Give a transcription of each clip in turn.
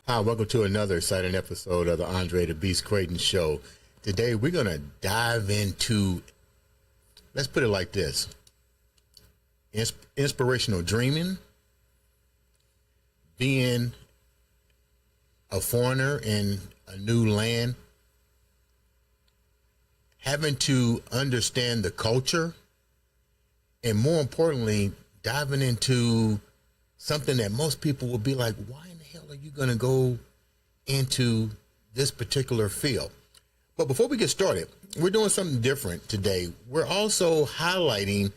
Hi, welcome to another exciting episode of the Andre The Beast Crayton Show. Today we're going to dive into, let's put it like this, inspirational dreaming, being a foreigner in a new land, having to understand the culture, and more importantly, diving into something that most people will be like, why in the hell are you going to go into this particular field? But before we get started, we're doing something different today. We're also highlighting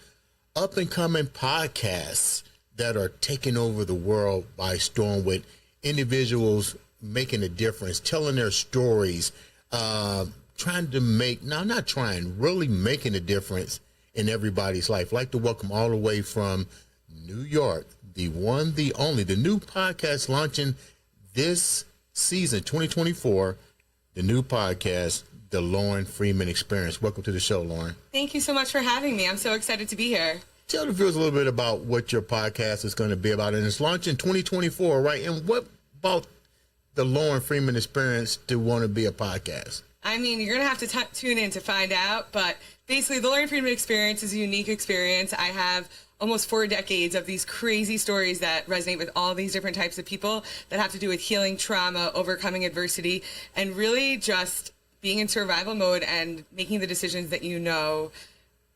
up and coming podcasts that are taking over the world by storm, with individuals making a difference, telling their stories, trying to make, now not trying, really making a difference in everybody's life. I'd like to welcome all the way from New York, the one, the only, the new podcast launching this season, 2024, the new podcast, The Lauren Freeman Experience. Welcome to the show, Lauren. Thank you so much for having me. I'm so excited to be here. Tell the viewers a little bit about what your podcast is going to be about. And it's launching 2024, right? And what about the Lauren Freeman Experience to want to be a podcast? I mean, you're going to have to tune in to find out. But basically, the Lauren Freeman Experience is a unique experience. I have almost 4 decades of these crazy stories that resonate with all these different types of people that have to do with healing trauma, overcoming adversity, and really just being in survival mode and making the decisions that you know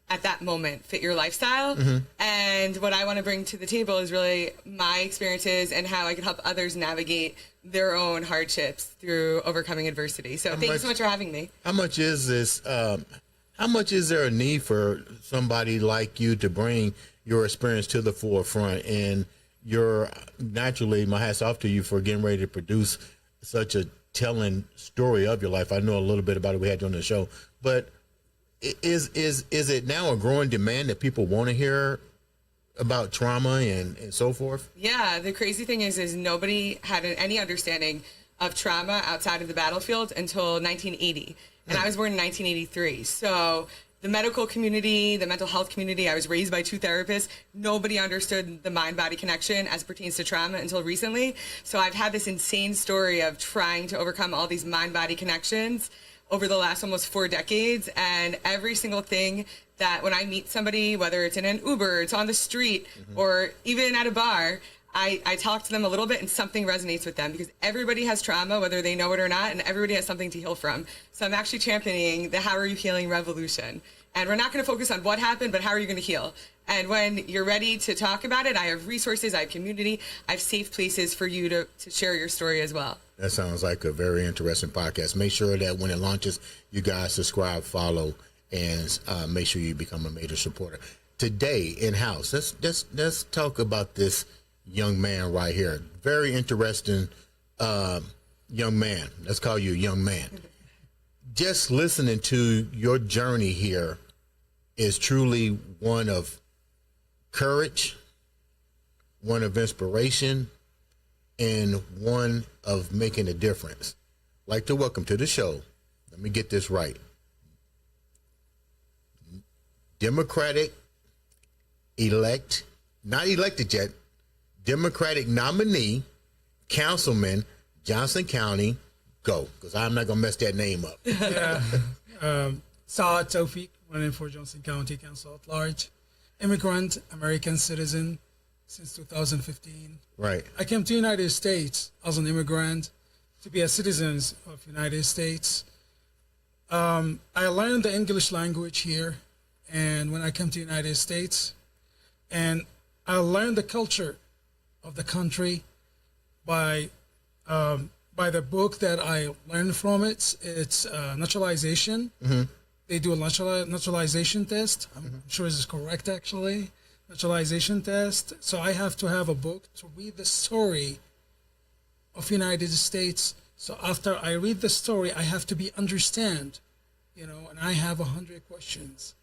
at that moment fit your lifestyle. Mm-hmm. And what I want to bring to the table is really my experiences and how I can help others navigate their own hardships through overcoming adversity. So thank you so much for having me. How much is this? How much is there a need for somebody like you to bring your experience to the forefront? And you're naturally, my hat's off to you for getting ready to produce such a telling story of your life. I know a little bit about it. We had you on the show, but is it now a growing demand that people want to hear about trauma and so forth? Yeah, the crazy thing is nobody had any understanding of trauma outside of the battlefield until 1980. And I was born in 1983. So the medical community, the mental health community, I was raised by 2 therapists. Nobody understood the mind-body connection as pertains to trauma until recently. So I've had this insane story of trying to overcome all these mind-body connections over the last almost 4 decades. And every single thing that when I meet somebody, whether it's in an Uber, it's on the street, mm-hmm. or even at a bar, I talk to them a little bit and something resonates with them, because everybody has trauma, whether they know it or not, and everybody has something to heal from. So I'm actually championing the How Are You Healing revolution. And we're not going to focus on what happened, but how are you going to heal? And when you're ready to talk about it, I have resources, I have community, I have safe places for you to share your story as well. That sounds like a very interesting podcast. Make sure that when it launches, you guys subscribe, follow, and make sure you become a major supporter. Today, in-house, let's talk about this young man right here. Very interesting young man. Let's call you a young man. Just listening to your journey here is truly one of courage, one of inspiration, and one of making a difference. I'd like to welcome to the show, let me get this right, Democratic not elected yet, Democratic nominee, Councilman, Johnson County, go, because I'm not going to mess that name up. Yeah. Saad Tawfeeq, running for Johnson County Council at Large. Immigrant, American citizen since 2015. Right. I came to the United States as an immigrant to be a citizen of the United States. I learned the English language here, and when I came to the United States, and I learned the culture of the country by the book that I learned from it. It's naturalization. Mm-hmm. They do a naturalization test. I'm sure this is correct, actually. Naturalization test. So I have to have a book to read the story of United States. So after I read the story, I have to understand, and I have 100 questions.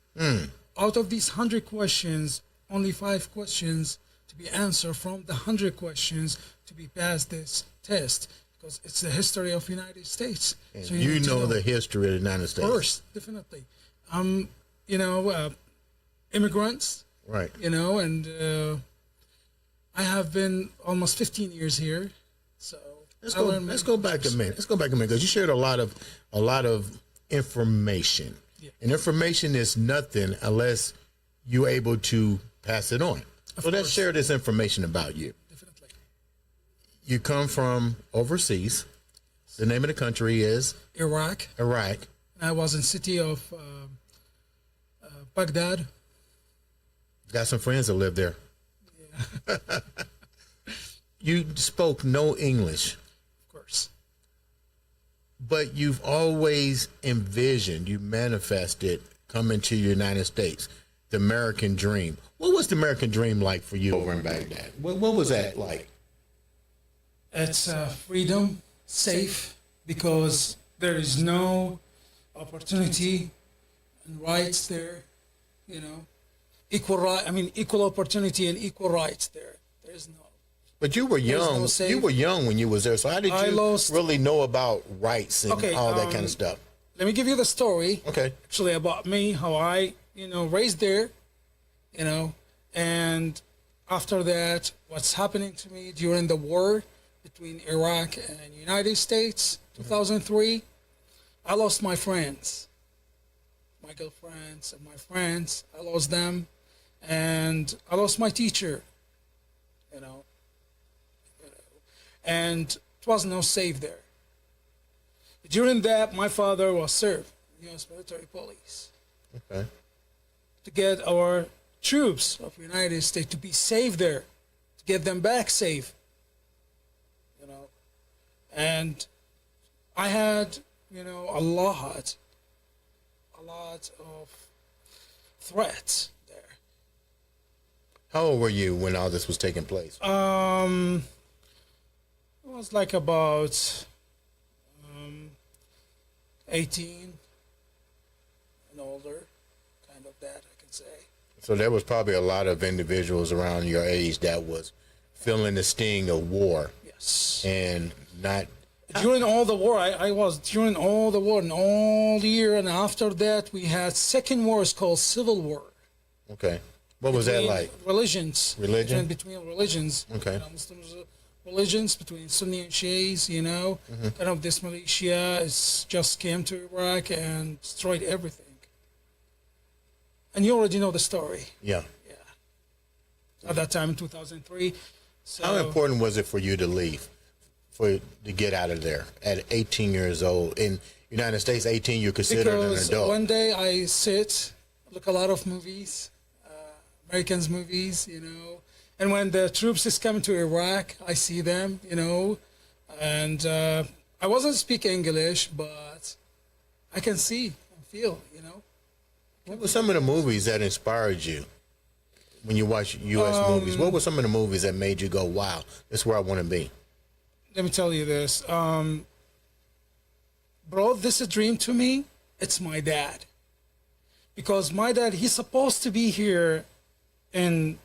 Out of these 100 questions, only 5 questions to be answered from the 100 questions to be passed this test, because it's the history of United States. And so you know the history of the United States. Of course, definitely. Immigrants. Right. And I have been almost 15 years here. So Let's go back a minute. Let's go back a minute because you shared a lot of information, and information is nothing unless you're able to pass it on. So let's share this information about you. Definitely. You come from overseas. The name of the country is Iraq. Iraq. I was in city of Baghdad. Got some friends that live there. Yeah. You spoke no English, Of course. but you've always envisioned, you manifested coming to the United States, the American dream. What was the American dream like for you over in Baghdad? What was that like? It's freedom, safe, because there is no opportunity and rights there, you know. Equal opportunity and equal rights there. There is no. But you were young. no safe. You were young when you was there. So how did you really know about rights and all that kind of stuff? Let me give you the story. Okay. Actually, about me, how I, raised there, and after that, what's happening to me during the war between Iraq and United States, 2003, I lost my friends, my girlfriends and my friends. I lost them, and I lost my teacher, and it was no safe there. During that, my father was served in U.S. military police. Okay. To get our troops of the United States to be safe there, to get them back safe, and I had, a lot of threats there. How old were you when all this was taking place? It was like about 18 and older, kind of that, I can say. So there was probably a lot of individuals around your age that was feeling the sting of war. Yes. And not... During all the war, I was during all the war and all the year, and after that we had second war. It's called Civil War. Okay. What was that like? Religions. Religion? Between religions. Okay. Muslims, religions between Sunni and Shias, Kind of this militia just came to Iraq and destroyed everything. And you already know the story. Yeah. Yeah. At that time in 2003. So, how important was it for you to leave, to get out of there at 18 years old? In United States, 18, you're considered an adult. One day I look a lot of movies, Americans movies, and when the troops is coming to Iraq, I see them, and I wasn't speak English, but I can see and feel, What were some of the movies that inspired you when you watch U.S. movies? What were some of the movies that made you go, wow, that's where I want to be? Let me tell you this. Bro, this is a dream to me. It's my dad. Because my dad, he's supposed to be here in,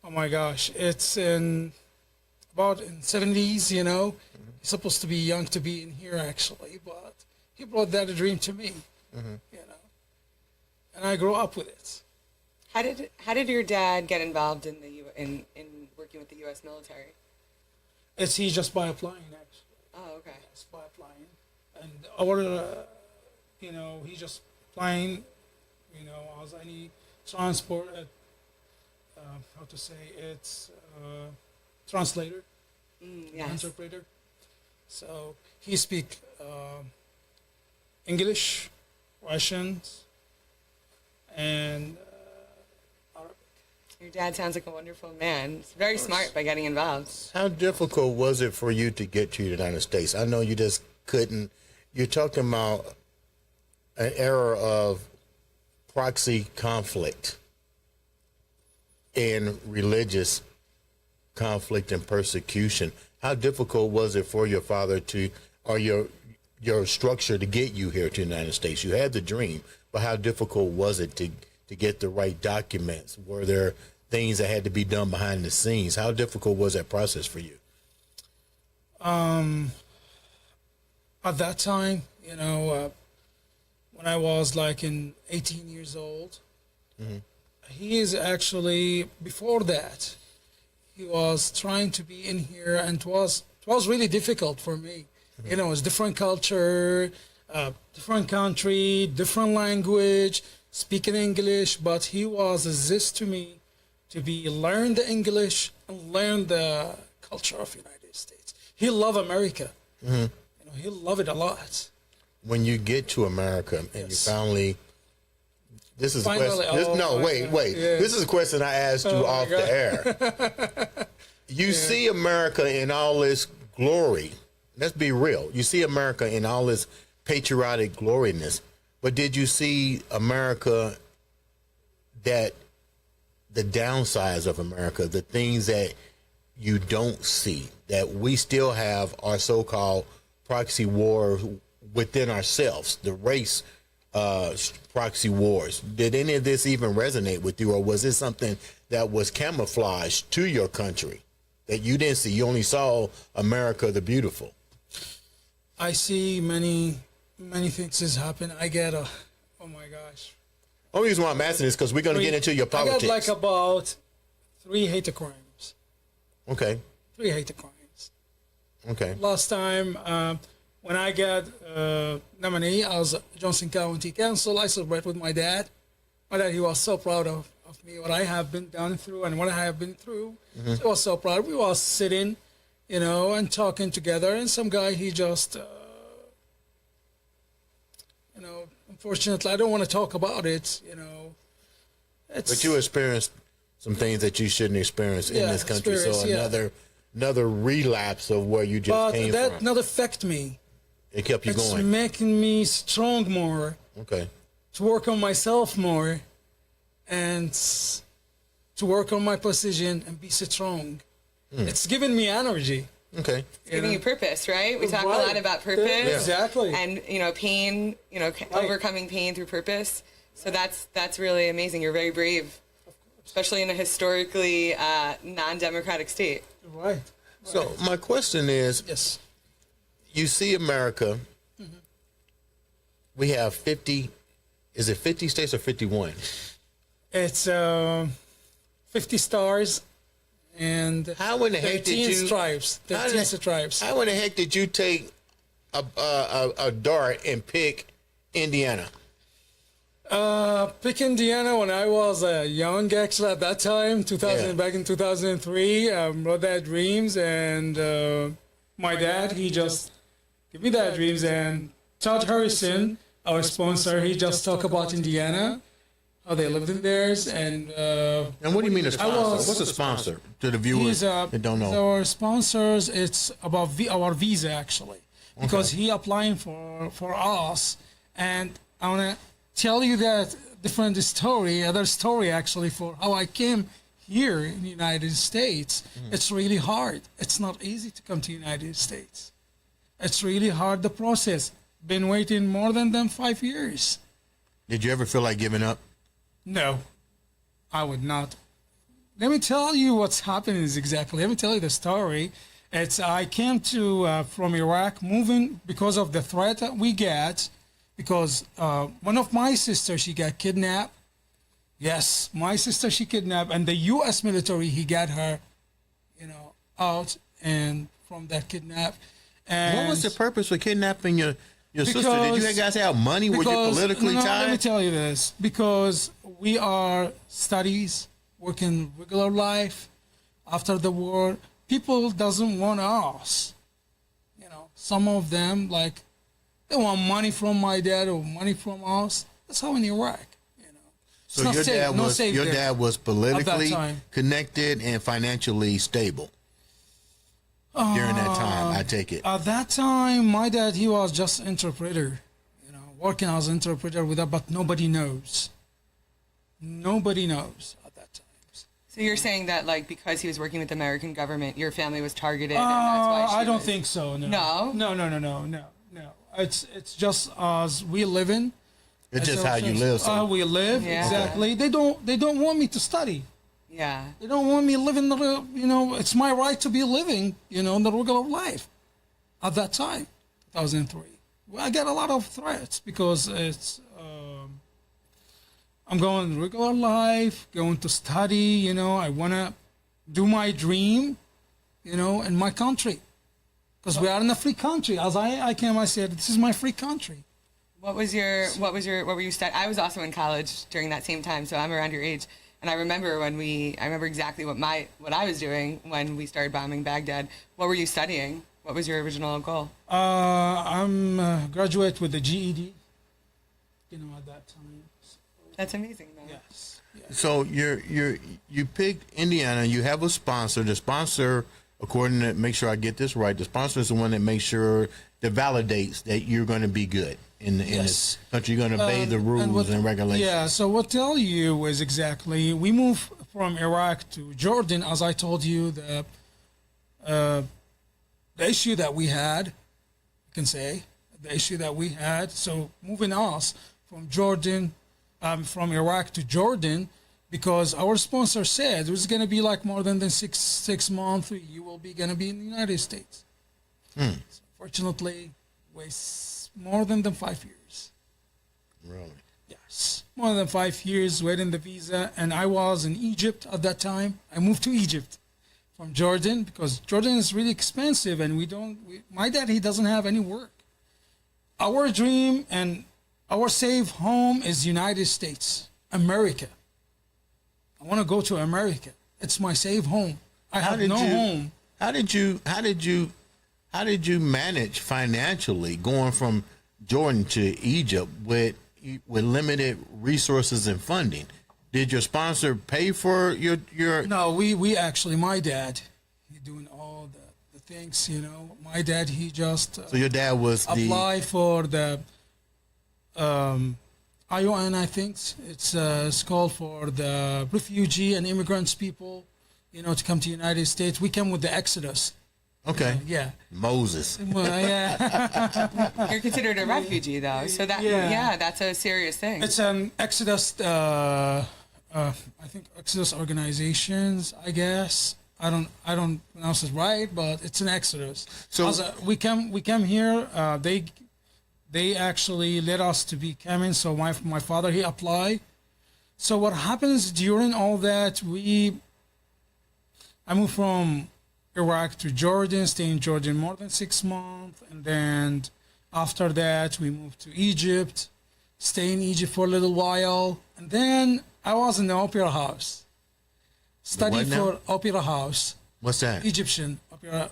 oh my gosh, it's in 70s, He's supposed to be young to be in here, actually. But he brought that a dream to me, And I grew up with it. How did your dad get involved in in working with the U.S. military? He just by applying, actually. Oh, okay. Yes, by applying, and our, he just applying, as any transport, how to say it's translator, Yes. interpreter. So he speak English, Russians, and Arabic. Your dad sounds like a wonderful man. He's very smart by getting involved. How difficult was it for you to get to the United States? I know you just couldn't. You're talking about an era of proxy conflict and religious conflict and persecution. How difficult was it for your father or your structure to get you here to the United States? You had the dream, but how difficult was it to get the right documents? Were there things that had to be done behind the scenes? How difficult was that process for you? At that time, when I was like 18 years old, he is actually, before that, he was trying to be in here, and it was It was really difficult for me. You know, it's different culture, different country, different language, speaking English. But he was a zest to me to be learn the English and learn the culture of United States. He loved America. You know, he loved it a lot. When you get to America and you finally, this is Finally, a question. oh my Wait. God, yeah. This is a question I asked you off the air. You see America in all its glory. Let's be real. You see America in all its patriotic gloriness. But did you see America, that the downsides of America, the things that you don't see, that we still have our so-called proxy war within ourselves, the race proxy wars? Did any of this even resonate with you, or was it something that was camouflaged to your country that you didn't see? You only saw America the beautiful. I see many things has happened. I get a, oh my gosh. Only reason why I'm asking is because we're going to get into your politics. I got like about 3 hate crimes. Okay. 3 hate crimes. Okay. Last time when I got nominee as Johnson County Council, I celebrated with my dad. My dad, he was so proud of me, what I have been down through and what I have been through. So he was so proud. We were sitting, you know, and talking together. And some guy, he just, you know, unfortunately, I don't want to talk about it, you know. But you experienced some things that you shouldn't experience in this country. So another relapse of where you just came that from. not affect me. It kept you It's going. making me strong more, Okay. to work on myself more, and to work on my position and be strong. It's giving me energy. Okay. It's giving you purpose, right? We talk a Right. lot about purpose. Yeah. Exactly. And, you know, pain, you know, overcoming pain through purpose. So that's really amazing. You're very brave, especially in a historically non-democratic state. Right. So my question is, Yes. you see America, we have 50, is it 50 states or 51? It's 50 stars and How in the heck did 13 you stripes. 13 stripes. How in the heck did you take a dart and pick Indiana? Pick Indiana when I was young, actually, at that time, back in 2003, wrote that dreams, and my dad, he just gave me that dreams, and Todd Harrison, our sponsor, he just talked about Indiana, how they lived in theirs, and And what do you mean a sponsor? What's a sponsor to the viewers that don't know? Our sponsors, it's about our visa, actually, because he applying for us, and I want to tell you that other story actually, for how I came here in the United States. It's really hard. It's not easy to come to United States. It's really hard, the process. Been waiting more than 5 years. Did you ever feel like giving up? No, I would not. Let me tell you what's happening is exactly. Let me tell you the story. It's I came to from Iraq, moving because of the threat that we get. Because one of my sisters, she got kidnapped. Yes, my sister, she kidnapped, and the U.S. military, he got her, you know, out and from that kidnap. And What was the purpose for kidnapping your sister? Did you guys have money? Were you politically tied? Let me tell you this. Because we are studies, working regular life after the war. People doesn't want us. You know, some of them, like, they want money from my dad or money from us. That's how in Iraq, you know. So your dad was politically connected and financially stable during that time, I take it. At that time, my dad, he was just interpreter, you know, working as interpreter with that, but nobody knows. Nobody knows at that time. So you're saying that, like, because he was working with the American government, your family was targeted, and that's why I don't think so. No. No. It's just as we live in. It's just how you live. So. We live, Yeah. exactly. They don't want me to study. Yeah. They don't want me living the, you know, it's my right to be living, you know, the regular life. At that time, 2003. Well, I get a lot of threats because it's, I'm going regular life, going to study, you know, I want to do my dream, you know, in my country. because we are in a free country. As I came, I said, this is my free country. What were you studying? I was also in college during that same time, so I'm around your age. And I remember I remember exactly what I was doing when we started bombing Baghdad. What were you studying? What was your original goal? I'm graduate with the GED. At that time. That's amazing, though. Yes. So you picked Indiana. You have a sponsor. The sponsor, according to, make sure I get this right, the sponsor is the one that makes sure that validates that you're going to be good in this country. You're going to obey the rules and regulations. Yeah. So what tell you is exactly we moved from Iraq to Jordan. As I told you, the issue that we had, I can say the issue that we had. So moving us from Jordan. From Iraq to Jordan, because our sponsor said it was going to be like more than six months. You will be going to be in the United States. So fortunately, was more than 5 years. Really? Yes, more than 5 years waiting the visa, and I was in Egypt at that time. I moved to Egypt from Jordan because Jordan is really expensive, and my dad, he doesn't have any work. Our dream and our safe home is United States, America. I want to go to America. It's my safe home. I have no home. How did you manage financially going from Jordan to Egypt with limited resources and funding? Did your sponsor pay for your? No, we actually, my dad, he doing all the things. My dad, he just so your dad was apply for the. ION, I think it's called for the refugee and immigrants people, to come to the United States. We came with the Exodus. Okay. Yeah. Moses. Well, yeah. You're considered a refugee, though, so that's a serious thing. It's an Exodus. I think Exodus organizations. I guess I don't pronounce it right, but it's an Exodus. So we came here. They actually let us to be coming. So my father, he applied. So what happens during all that, I moved from Iraq to Jordan, stay in Jordan more than 6 months. And then after that, we moved to Egypt, stay in Egypt for a little while. And then I was in the opera house, study for opera house. What's that? Egyptian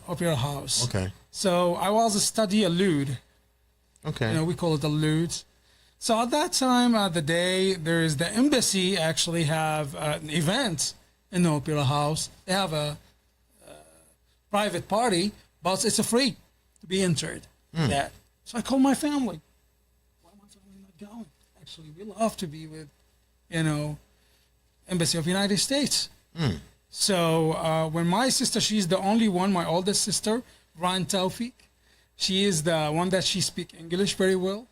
opera house. Okay. So I was study a lute. Okay. We call it the lute. So at that time of the day, there is the embassy actually have an event in the opera house. They have a private party, but it's free to be entered. That. So I called my family. Why my family not going? Actually, we love to be with, Embassy of United States. So when my sister, she's the only one, my oldest sister, Saad Tawfeeq. She is the one that she speaks English very well.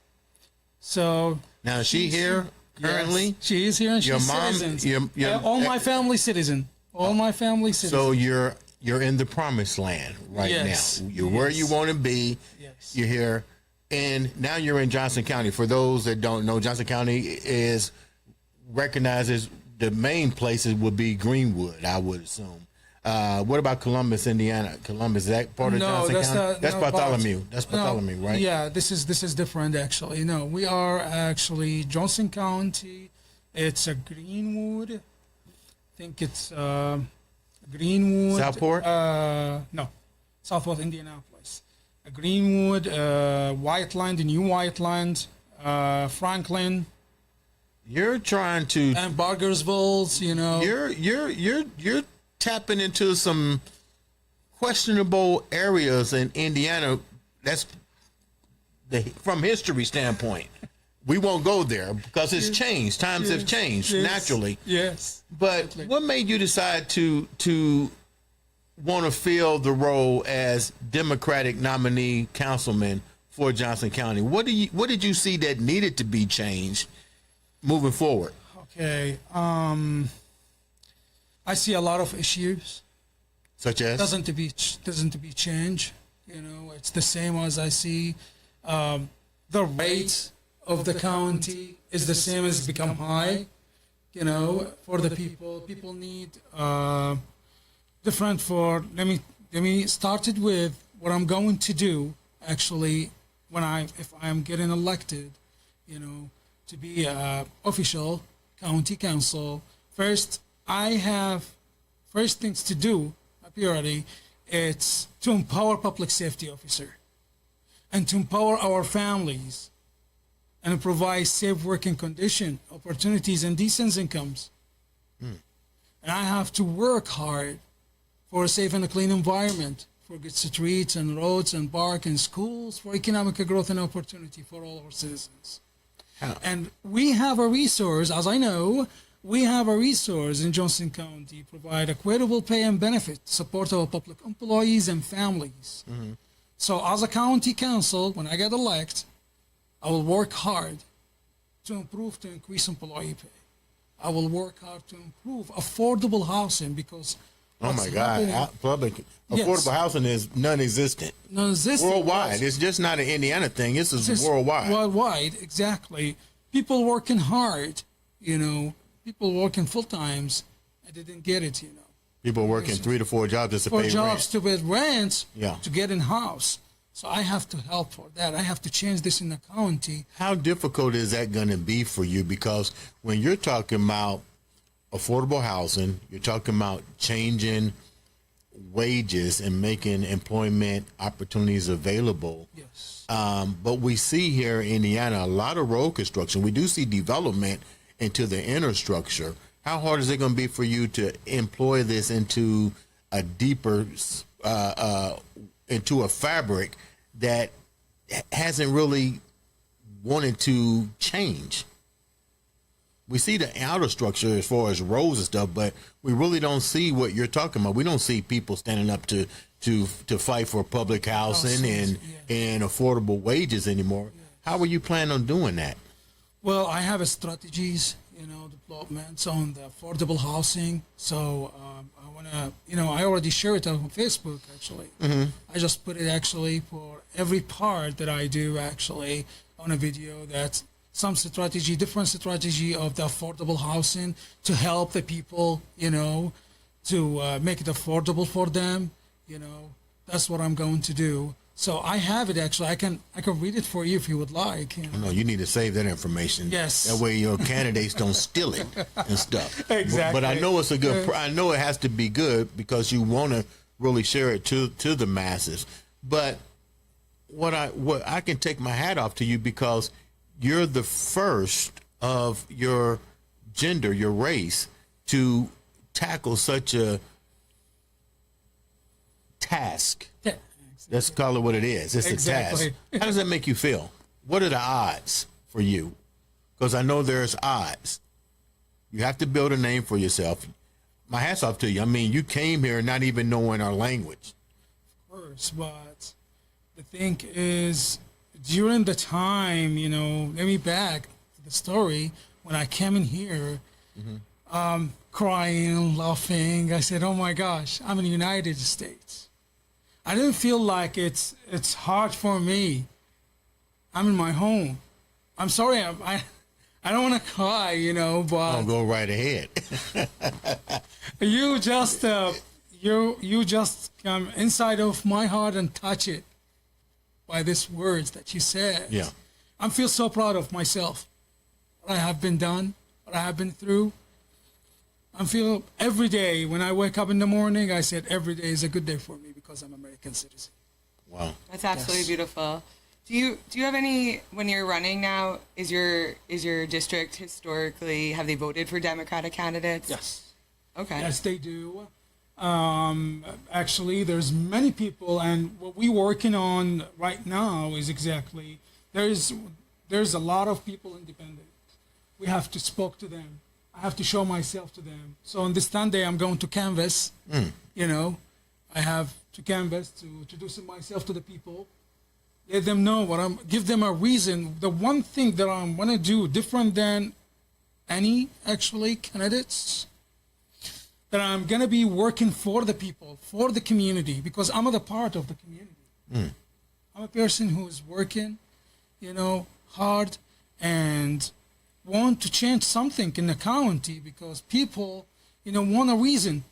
So now is she here currently? Yes, she is here, and she's citizen. All my family citizen. All my family citizen. So you're in the promised land right now. You're where you want to be. Yes. You're here, and now you're in Johnson County. For those that don't know, Johnson County is recognized as the main places would be Greenwood, I would assume. What about Columbus, Indiana? Columbus, is that part of Johnson County? That's Bartholomew. That's Bartholomew, right? Yeah, this is different actually. No, we are actually Johnson County. It's a Greenwood. I think it's Greenwood. Southport? No, Southwest Indianapolis. Greenwood, Whiteland, New Whiteland, Franklin. You're trying to and Bargersville. You're tapping into some questionable areas in Indiana. That's from history standpoint. We won't go there because it's changed. Times have changed naturally. Yes. But what made you decide to want to fill the role as Democratic nominee councilman for Johnson County? What did you see that needed to be changed moving forward? Okay. I see a lot of issues. Such as? Doesn't to be change. It's the same as I see. The rate of the county is the same as become high. For the people. People need different for. Let me start it with what I'm going to do actually if I'm getting elected, you know, to be a official county council, first things to do, my priority, it's to empower public safety officer and to empower our families and provide safe working condition, opportunities, and decent incomes. And I have to work hard for a safe and a clean environment, for good streets and roads and parks and schools, for economic growth and opportunity for all our citizens. And we have a resource, as I know, we have a resource in Johnson County, provide equitable pay and benefit, support our public employees and families. So as a county council, when I get elected, I will work hard to increase employee pay. I will work hard to improve affordable housing because Oh my God! Public affordable housing is non-existent. Non-existent Worldwide. It's just not an Indiana thing. This is worldwide. Worldwide, exactly. People working hard, you know. People working full times, and they didn't get it, you know. People working 3 to 4 jobs just to pay rent. To pay rent, Yeah. to get in house. So I have to help for that. I have to change this in the county. How difficult is that going to be for you? Because when you're talking about affordable housing, you're talking about changing wages and making employment opportunities available. Yes. But we see here in Indiana a lot of road construction. We do see development into the inner structure. How hard is it going to be for you to employ this into a deeper, into a fabric that hasn't really wanted to change? We see the outer structure as far as roads and stuff, but we really don't see what you're talking about. We don't see people standing up to fight for public housing and affordable wages anymore. How are you planning on doing that? Well, I have a strategies, you know, developments on the affordable housing. So I want to, I already shared it on Facebook, actually. I just put it actually for every part that I do actually on a video that's some strategy, different strategy of the affordable housing to help the people, to make it affordable for them. That's what I'm going to do. So I have it actually. I can read it for you if you would like. No, you need to save that information. Yes. That way your candidates don't steal it and stuff. Exactly. But I know it's a good. I know it has to be good because you want to really share it to the masses. But what I can take my hat off to you because you're the first of your gender, your race, to tackle such a task. Yeah. Let's call it what it is. It's Exactly. a task. How does that make you feel? What are the odds for you? Because I know there's odds. You have to build a name for yourself. My hat's off to you. I mean, you came here not even knowing our language. Of course, but the thing is, during the time, let me back to the story. When I came in here, crying, laughing, I said, oh my gosh, I'm in the United States. I didn't feel like it's hard for me. I'm in my home. I'm sorry, I don't want to cry, but I'll go right ahead. you just you just come inside of my heart and touch it by these words that you said. Yeah. I feel so proud of myself. What I have been done, what I have been through. I feel every day when I wake up in the morning, I said every day is a good day for me because I'm an American citizen. Wow. That's absolutely beautiful. Do you have any, when you're running now, is your district historically, have they voted for Democratic candidates? Yes. Okay. Yes, they do. Actually, there's many people, and what we're working on right now is exactly, there's a lot of people independent. We have to speak to them. I have to show myself to them. So on this Sunday, I'm going to canvas. I have to canvas to introduce myself to the people. Let them know give them a reason. The one thing that I want to do different than any actually candidates, that I'm going to be working for the people, for the community, because I'm a part of the community. I'm a person who is working, hard and want to change something in the county because people, want a reason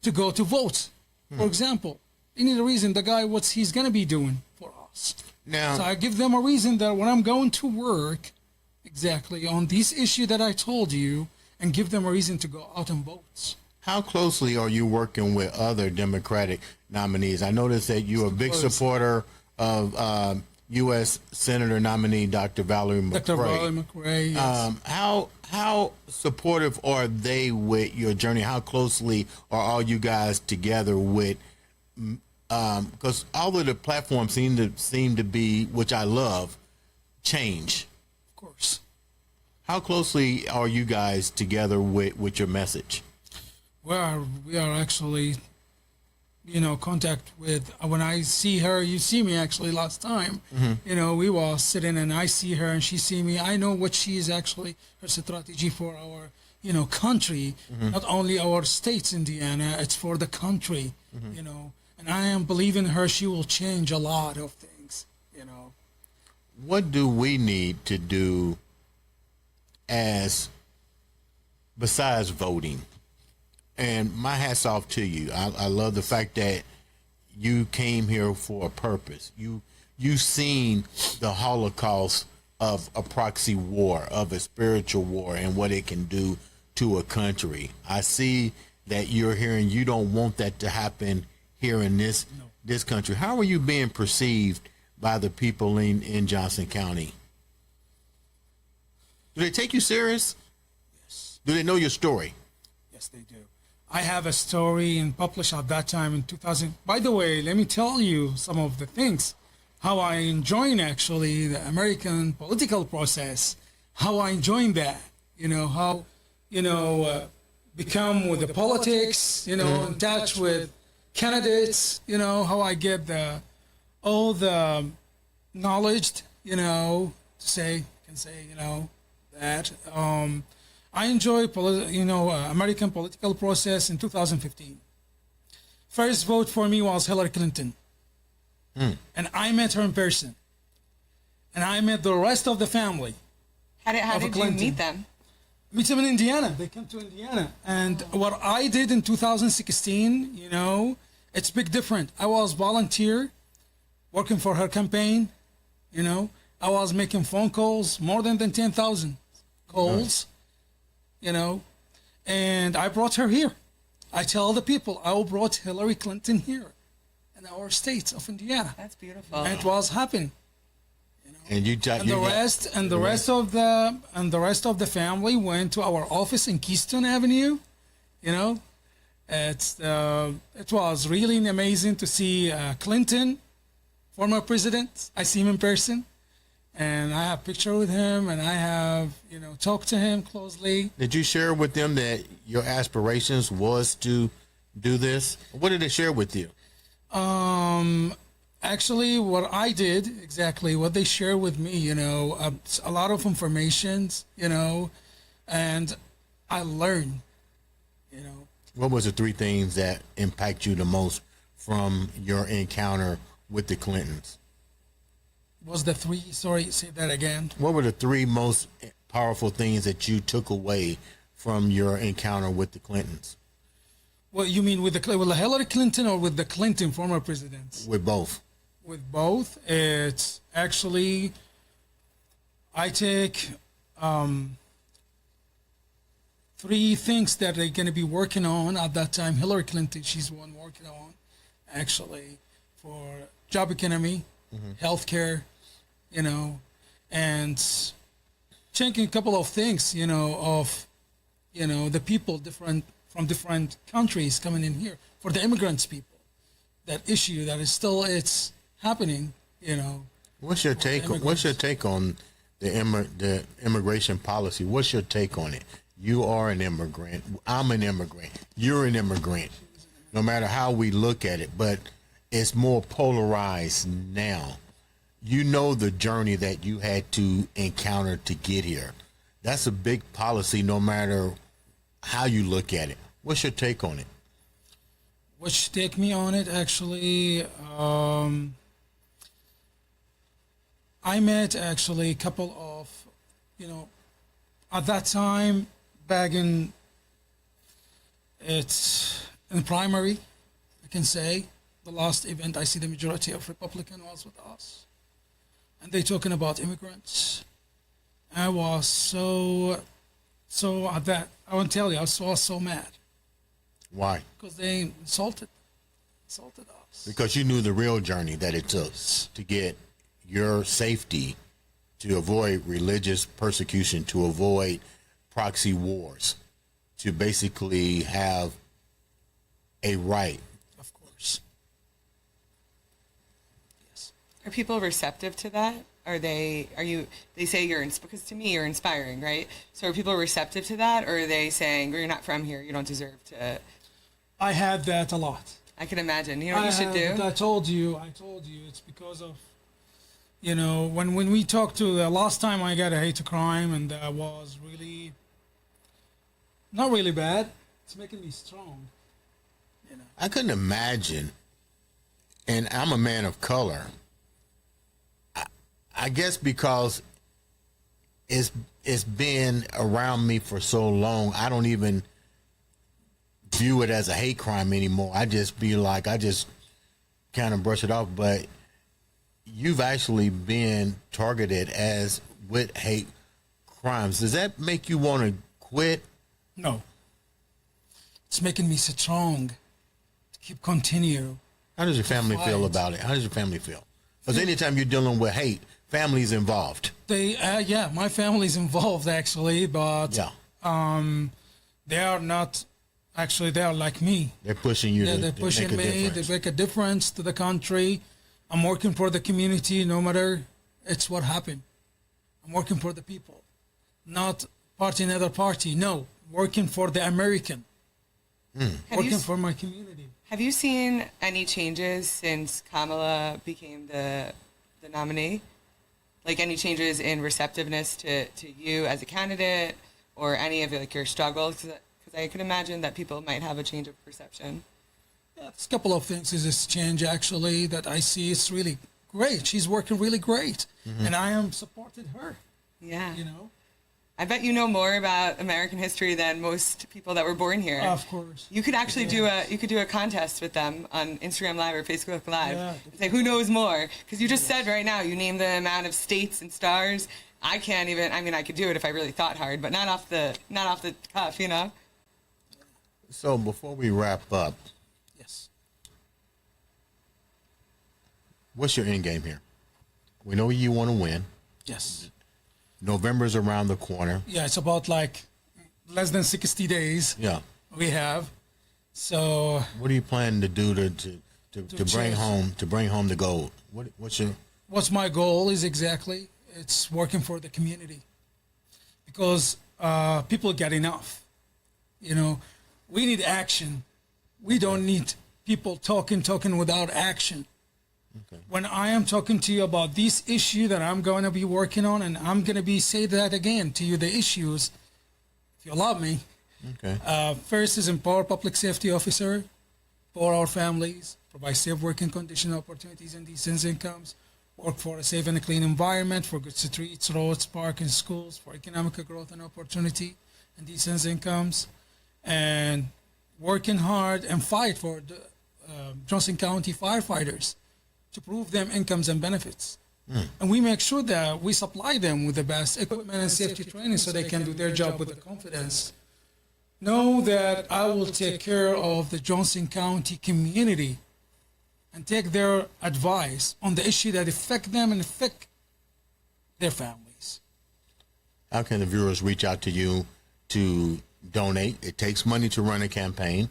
to go to vote. For example, They need a reason. The guy, what's he's gonna be doing for us. Now, So I give them a reason that when I'm going to work, exactly on this issue that I told you, and give them a reason to go out and vote. how closely are you working with other Democratic nominees? I noticed that you're a big Close. supporter of U.S. Senator nominee Dr. Valerie McRae. Dr. Valerie McRae, yes. How supportive are they with your journey? How closely are all you guys together with? Because all of the platforms seem to be, which I love, change. Of course. How closely are you guys together with your message? We are actually, contact with, when I see her, you see me actually last time, we were sitting and I see her and she see me. I know what she is actually, her strategy for our, country, not only our states, Indiana, it's for the country, and I am believing her, she will change a lot of things, What do we need to do besides voting? And my hat's off to you. I love the fact that you came here for a purpose. You've seen the Holocaust of a proxy war, of a spiritual war, and what it can do to a country. I see that you're here and you don't want that to happen here in this country. How are you being perceived by the people in Johnson County? Do they take you serious? Yes. Do they know your story? Yes, they do. I have a story and published at that time in 2000. By the way, let me tell you some of the things, how I enjoy actually the American political process, how I enjoy that, how, become with the politics, in touch with candidates, how I get all the knowledge, to say, that. I enjoy, American political process in 2015. First vote for me was Hillary Clinton. And I met her in person. And I met the rest of the family. How did you Clinton. meet them? Meet them in Indiana. They came to Indiana. And what I did in 2016, it's big different. I was volunteer working for her campaign. I was making phone calls, more than 10,000 calls. And I brought her here. I tell the people, I brought Hillary Clinton here in our state of Indiana. That's beautiful. And it was happening. And the rest of the family went to our office in Keystone Avenue. It was really amazing to see Clinton, former president. I see him in person. And I have a picture with him, and I have, talked to him closely. Did you share with them that your aspirations was to do this? What did they share with you? Actually, what I did, exactly what they shared with me, a lot of information, and I learned, What was the three things that impact you the most from your encounter with the Clintons? Was the three, sorry, say that again. What were the three most powerful things that you took away from your encounter with the Clintons? What you mean with the Hillary Clinton or with the Clinton former presidents? With both. With both, it's actually I take three things that they're going to be working on at that time. Hillary Clinton, she's one working on actually for job economy, healthcare, and checking a couple of things, of the people from different countries coming in here for the immigrants people. That issue that is still it's happening, What's your take on the immigration policy? What's your take on it? You are an immigrant. I'm an immigrant. You're an immigrant. No matter how we look at it, but it's more polarized now. You know the journey that you had to encounter to get here. That's a big policy no matter how you look at it. What's your take on it? Which take me on it actually, I met actually a couple of, at that time back in primary, I can say, the last event, I see the majority of Republican was with us. And they talking about immigrants. I was so that, I won't tell you, I was so mad. Why? Because they insulted us. Because you knew the real journey that it took to get your safety, to avoid religious persecution, to avoid proxy wars, to basically have a right. Of course. Yes. Are people receptive to that? They say because to me you're inspiring, right? So are people receptive to that, or are they saying, well, you're not from here, you don't deserve to? I had that a lot. I can imagine. You know what you should do? I told you, it's because of, when we talked to the last time I got a hate crime, and that was really, not really bad. It's making me strong. I couldn't imagine, and I'm a man of color. I guess because it's been around me for so long, I don't even view it as a hate crime anymore. I just kind of brush it off. But you've actually been targeted as with hate crimes. Does that make you want to quit? No. It's making me strong to keep continue. How does your family feel about it? How does your family feel? Because anytime you're dealing with hate, family's involved. Yeah, my family's involved actually, but they are not. Actually, they are like me. They're pushing you. They're pushing me to make a difference to the country. I'm working for the community, no matter it's what happened. I'm working for the people, not party another party. No, working for the American. Working for my community. Have you seen any changes since Kamala became the nominee? Like any changes in receptiveness to you as a candidate, or any of your struggles? Because I could imagine that people might have a change of perception. Yeah, there's a couple of things is this change actually that I see. It's really great. She's working really great, and I am supported her. Yeah. I bet you know more about American history than most people that were born here. Of course. You could actually do a contest with them on Instagram Live or Facebook Live. Yeah. Say who knows more? Because you just said right now you named the amount of states and stars. I can't even. I mean, I could do it if I really thought hard, but not off the cuff, So before we wrap up, Yes. what's your end game here? We know you want to win. Yes. November's around the corner. Yeah, it's about like less than 60 days. Yeah. We have. So What are you planning to do to bring home the gold? what's my goal is exactly, it's working for the community, because people get enough. We need action. We don't need people talking without action. Okay. When I am talking to you about this issue that I'm going to be working on, and I'm going to say that again to you, the issues, if you love me. Okay. First is empower public safety officer for our families, provide safe working condition opportunities and decent incomes, work for a safe and clean environment, for good streets, roads, parks, and schools, for economic growth and opportunity and decent incomes, and working hard and fight for the Johnson County firefighters to prove them incomes and benefits. And we make sure that we supply them with the best equipment and safety training so they can do their job with confidence. Know that I will take care of the Johnson County community and take their advice on the issue that affect them and affect their families. How can the viewers reach out to you to donate? It takes money to run a campaign,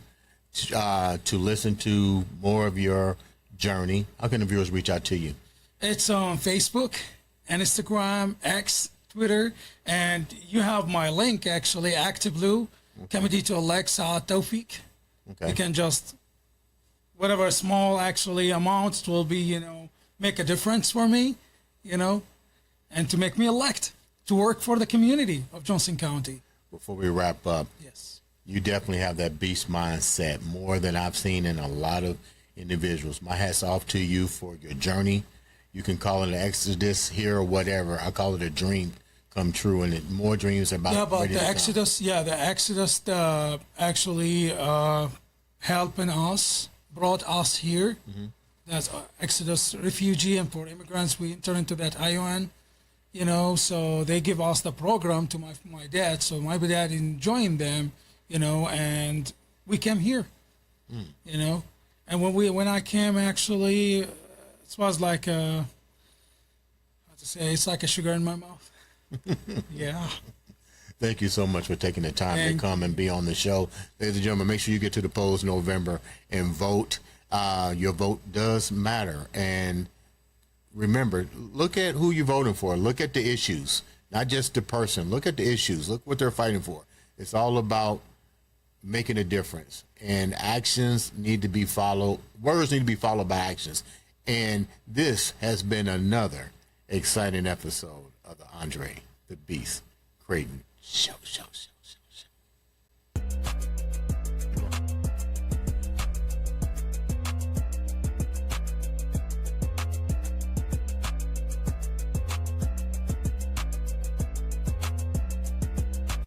to listen to more of your journey. How can the viewers reach out to you? It's on Facebook and Instagram, X, Twitter, and you have my link actually, Active Blue, Committee to elect Saad Tawfeeq. Okay. You can just, whatever small actually amounts will be, make a difference for me, and to make me elect to work for the community of Johnson County. Before we wrap up, Yes. you definitely have that beast mindset, more than I've seen in a lot of individuals. My hat's off to you for your journey. You can call it an exodus here or whatever. I call it a dream come true, and more dreams about. Yeah, but ready to the come. Exodus, actually helping us brought us here. That's Exodus refugee, and for immigrants, we enter into that ION. You know, so they give us the program to my dad. So my dad joined them, you know, and we came here, you know. And when I came, actually, it was like how to say, it's like a sugar in my mouth. Yeah. Thank you so much for taking the time to come and be on the show. Ladies and gentlemen, make sure you get to the polls in November and vote. Your vote does matter. And remember, look at who you're voting for. Look at the issues, not just the person. Look at the issues. Look what they're fighting for. It's all about making a difference. And actions need to be followed. Words need to be followed by actions. And this has been another exciting episode of the Andre the Beast Crayton Show.